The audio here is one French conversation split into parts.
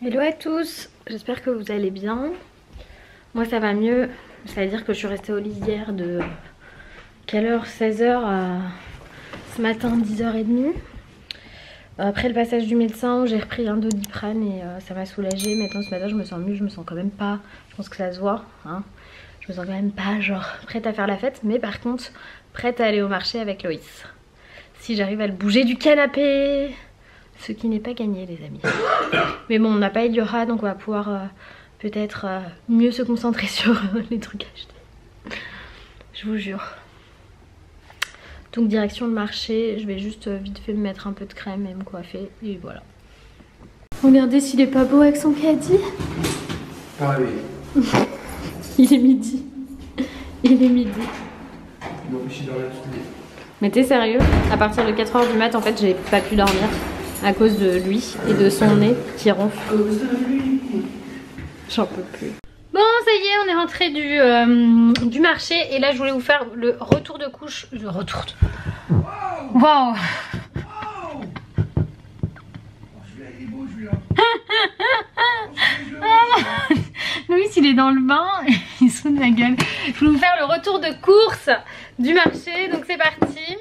Hello à tous, j'espère que vous allez bien. Moi ça va mieux, ça veut dire que je suis restée au lit hier de quelle heure, 16h à ce matin 10h30. Après le passage du médecin, j'ai repris un Doliprane et ça m'a soulagée. Maintenant ce matin je me sens mieux, je me sens quand même pas, je pense que ça se voit, hein. Je me sens quand même pas genre prête à faire la fête, mais par contre prête à aller au marché avec Loïs. Si j'arrive à le bouger du canapé, ce qui n'est pas gagné les amis. Mais bon, on n'a pas Eliora, donc on va pouvoir peut-être mieux se concentrer sur les trucs achetés. Je vous jure. Donc direction le marché, je vais juste vite fait me mettre un peu de crème et me coiffer et voilà. Regardez s'il est pas beau avec son caddie. Ah oui. Il est midi. Il est midi. Bon, je suis dans la foulée. Mais t'es sérieux? À partir de 4h du mat, en fait, j'ai pas pu dormir à cause de lui et de son nez qui ronfle. J'en peux plus. Bon, ça y est, on est rentré du marché et là, je voulais vous faire le retour de couche. Le retour de... Waouh! Louis il est dans le bain et il se fout de la gueule. Je voulais vous faire le retour de course du marché, donc c'est parti.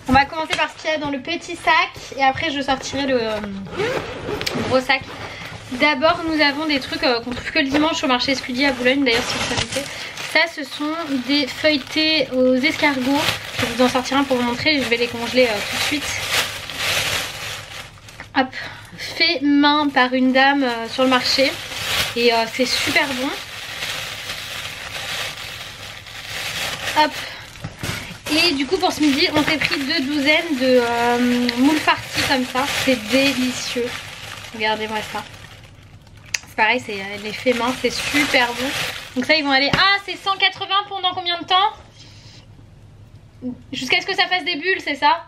On va commencer par ce qu'il y a dans le petit sac et après je sortirai le gros sac. D'abord nous avons des trucs qu'on trouve que le dimanche au marché Scudi à Boulogne, d'ailleurs si vous connaissez. Ça ce sont des feuilletés aux escargots. Je vais vous en sortir un pour vous montrer, je vais les congeler tout de suite. Hop, fait main par une dame sur le marché et c'est super bon. Hop. Et du coup pour ce midi on s'est pris 2 douzaines de moules farcis comme ça, c'est délicieux. Regardez-moi ça. C'est pareil, c'est les faits main, c'est super bon. Donc ça ils vont aller, ah c'est 180 pendant combien de temps? Jusqu'à ce que ça fasse des bulles, c'est ça?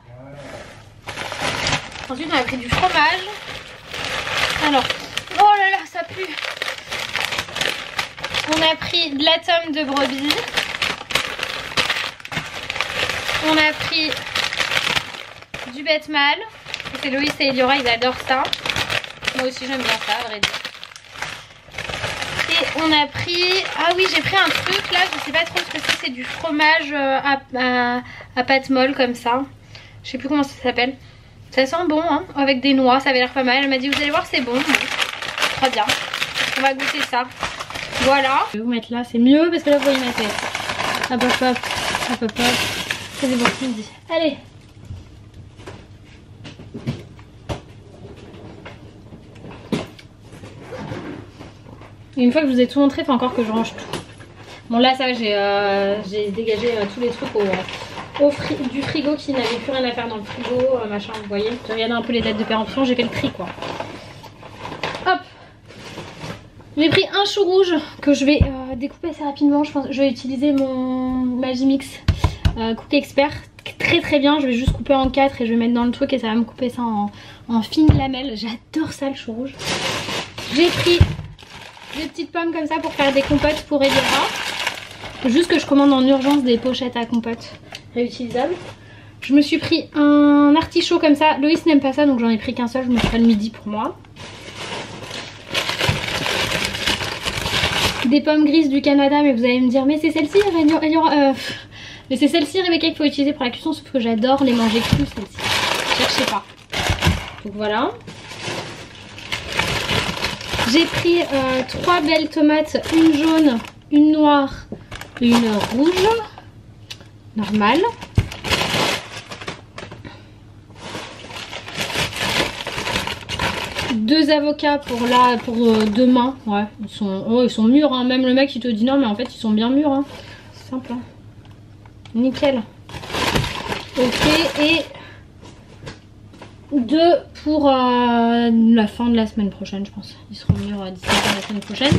Ensuite on a pris du fromage. Alors, oh là là ça pue. On a pris de la tome de brebis. On a pris du bête mal. C'est Loïs et Eliora, ils adorent ça. Moi aussi j'aime bien ça, à vrai dire. Et on a pris... Ah oui, j'ai pris un truc là, je sais pas trop ce que c'est du fromage à pâte molle comme ça. Je sais plus comment ça s'appelle. Ça sent bon hein, avec des noix, ça avait l'air pas mal. Elle m'a dit vous allez voir c'est bon. Très bien. On va goûter ça. Voilà. Je vais vous mettre là, c'est mieux parce que là vous voyez ma tête. Hop hop hop, hop hop hop. C'est bon, je me dis. Allez. Et une fois que je vous ai tout montré, il faut encore que je range tout. Bon là ça j'ai dégagé tous les trucs du frigo qui n'avait plus rien à faire dans le frigo, machin, vous voyez. J'ai regardé un peu les dates de péremption, j'ai fait le tri quoi. Hop. J'ai pris un chou rouge que je vais découper assez rapidement. Je pense je vais utiliser mon Magimix Cook Expert très très bien. Je vais juste couper en 4 et je vais mettre dans le truc et ça va me couper ça en fines lamelles. J'adore ça le chou rouge. J'ai pris des petites pommes comme ça pour faire des compotes pour Eliora. Juste que je commande en urgence des pochettes à compote réutilisables. Je me suis pris un artichaut comme ça. Loïs n'aime pas ça donc j'en ai pris qu'un seul. Je me ferai le midi pour moi. Des pommes grises du Canada, mais vous allez me dire mais c'est celle-ci mais c'est celle-ci Rebecca qu'il faut utiliser pour la cuisson, sauf que j'adore les manger crues celle-ci. Cherchez pas. Donc voilà. J'ai pris 3 belles tomates, une jaune, une noire et une rouge. Normale. Deux avocats pour demain. Ouais, ils sont mûrs hein. Même le mec il te dit non mais en fait ils sont bien mûrs hein. C'est simple hein. Nickel. Ok, et 2 pour la fin de la semaine prochaine je pense. Ils seront mûrs d'ici la semaine prochaine.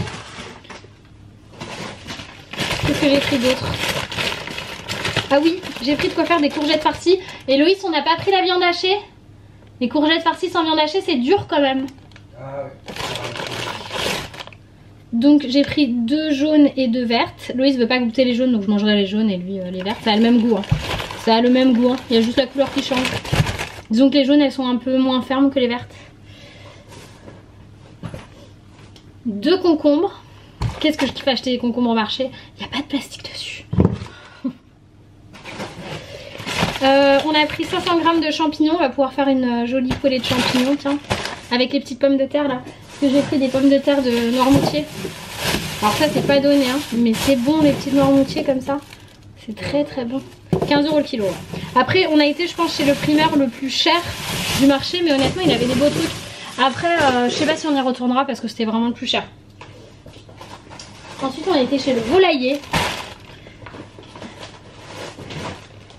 Qu'est-ce que j'ai pris d'autre? Ah oui, j'ai pris de quoi faire des courgettes farcies. Et Loïs, on n'a pas pris la viande hachée. Les courgettes farcies sans viande hachée c'est dur quand même. Ah ouais. Donc j'ai pris 2 jaunes et 2 vertes. Loïs veut pas goûter les jaunes donc je mangerai les jaunes et lui les vertes. Ça a le même goût hein. Ça a le même goût hein. Il y a juste la couleur qui change. Disons que les jaunes elles sont un peu moins fermes que les vertes. 2 concombres. Qu'est-ce que je kiffe acheter des concombres au marché? Il n'y a pas de plastique dessus. On a pris 500 g de champignons. On va pouvoir faire une jolie poêlée de champignons, tiens. Avec les petites pommes de terre là. Parce que j'ai pris des pommes de terre de Noirmoutier. Alors ça c'est pas donné hein, mais c'est bon les petites Noirmoutier comme ça. C'est très très bon. 15 € le kilo. Après on a été je pense chez le primeur le plus cher du marché, mais honnêtement il avait des beaux trucs. Après je sais pas si on y retournera parce que c'était vraiment le plus cher. Ensuite on a été chez le volailler.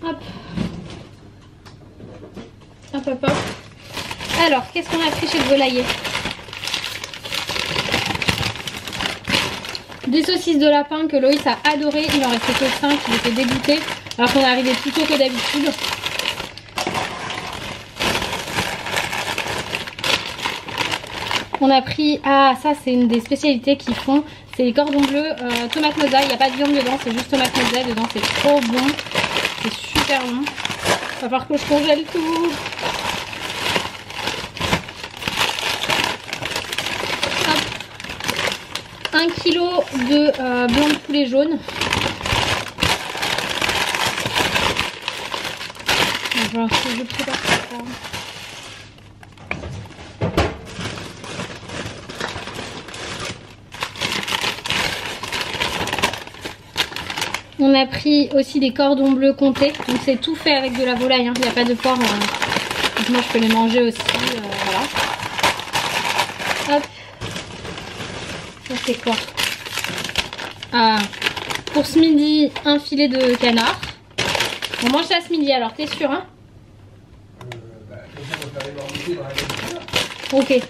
Hop. Hop hop hop. Alors qu'est-ce qu'on a pris chez le volailler? Des saucisses de lapin que Loïs a adoré. Il en restait que 5, il était dégoûté. Alors qu'on est arrivé plus tôt que d'habitude. On a pris, ah ça c'est une des spécialités qu'ils font. C'est les cordons bleus, tomate mozza. Il n'y a pas de viande dedans, c'est juste tomate mozza. Dedans c'est trop bon. C'est super bon. Il va falloir que je congèle tout. 1 kg de blanc de poulet jaune. Je prépare ça. On a pris aussi des cordons bleus comtés. Donc c'est tout fait avec de la volaille. Hein. Il n'y a pas de porc. Donc moi je peux les manger aussi. Voilà. Hop. Ça c'est quoi? Ah, pour ce midi, un filet de canard. On mange ça ce midi alors, t'es sûr hein? Ok.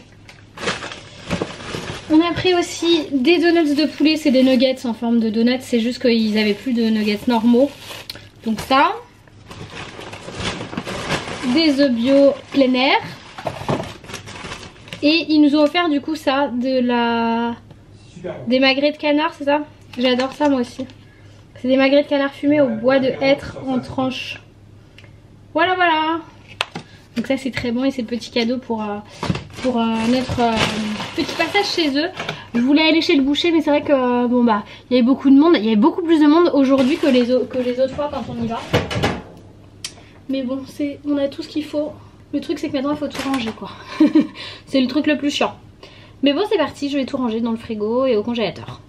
On a pris aussi des donuts de poulet, c'est des nuggets en forme de donuts, c'est juste qu'ils avaient plus de nuggets normaux. Donc ça. Des œufs bio plein air. Et ils nous ont offert du coup ça, de la... Des magrets de canard, c'est ça? J'adore ça moi aussi. C'est des magrets de canard fumés au bois de hêtre en tranches. Voilà voilà. Donc ça c'est très bon et c'est le petit cadeau pour notre petit passage chez eux. Je voulais aller chez le boucher mais c'est vrai que bon bah il y avait beaucoup de monde. Il y avait beaucoup plus de monde aujourd'hui que les autres fois quand on y va. Mais bon on a tout ce qu'il faut. Le truc c'est que maintenant il faut tout ranger quoi. C'est le truc le plus chiant. Mais bon c'est parti, je vais tout ranger dans le frigo et au congélateur.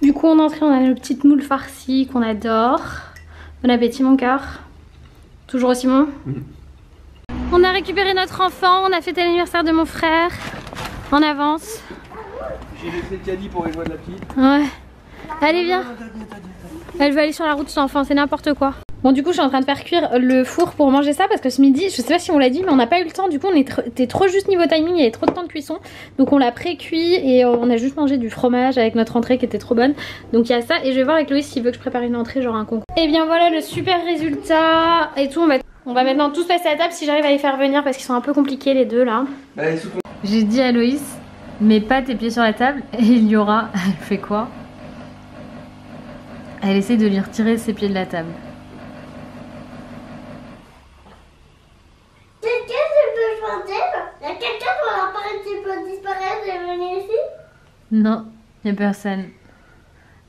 Du coup en entrée on a nos petites moules farcies qu'on adore. Bon appétit mon cœur. Toujours au Simon. On a récupéré notre enfant, on a fêté l'anniversaire de mon frère. En avance. J'ai laissé le caddie pour les joies de la petite. Ouais. Allez viens. Elle veut aller sur la route cet enfant, c'est n'importe quoi. Bon du coup je suis en train de faire cuire le four pour manger ça parce que ce midi, je sais pas si on l'a dit mais on n'a pas eu le temps, du coup on était trop juste niveau timing, il y avait trop de temps de cuisson. Donc on l'a pré-cuit et on a juste mangé du fromage avec notre entrée qui était trop bonne. Donc il y a ça et je vais voir avec Loïs s'il veut que je prépare une entrée genre un concours. Et bien voilà le super résultat et tout, on va maintenant tous passer à table si j'arrive à les faire venir parce qu'ils sont un peu compliqués les deux là. J'ai dit à Loïs, mets pas tes pieds sur la table et il y aura, elle fait quoi? Elle essaie de lui retirer ses pieds de la table. Il y a quelqu'un pour apparaître, tu peux disparaître et venir ici? Non, il n'y a personne.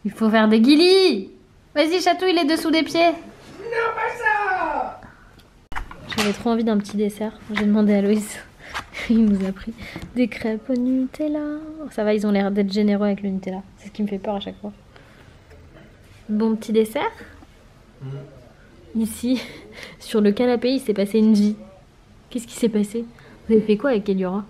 Il faut faire des guilis. Vas-y, chatouille les dessous des pieds. Non, pas ça. J'avais trop envie d'un petit dessert. J'ai demandé à Loïs. Il nous a pris des crêpes au Nutella. Ça va, ils ont l'air d'être généreux avec le Nutella. C'est ce qui me fait peur à chaque fois. Bon petit dessert. Ici, sur le canapé, il s'est passé une vie. Qu'est-ce qui s'est passé? Vous avez fait quoi avec Eliora?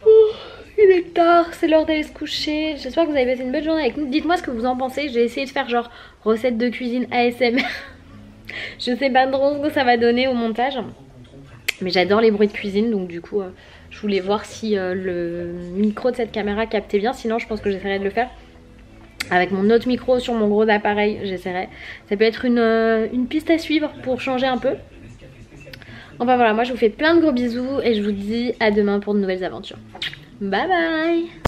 Il est tard, c'est l'heure d'aller se coucher. J'espère que vous avez passé une bonne journée avec nous. Dites-moi ce que vous en pensez. J'ai essayé de faire genre recette de cuisine ASMR. Je sais pas trop ce que ça va donner au montage. Mais j'adore les bruits de cuisine, donc du coup je voulais voir si le micro de cette caméra captait bien. Sinon je pense que j'essaierai de le faire avec mon autre micro sur mon gros appareil. J'essaierai. Ça peut être une piste à suivre pour changer un peu. Enfin voilà, moi je vous fais plein de gros bisous et je vous dis à demain pour de nouvelles aventures. Bye bye.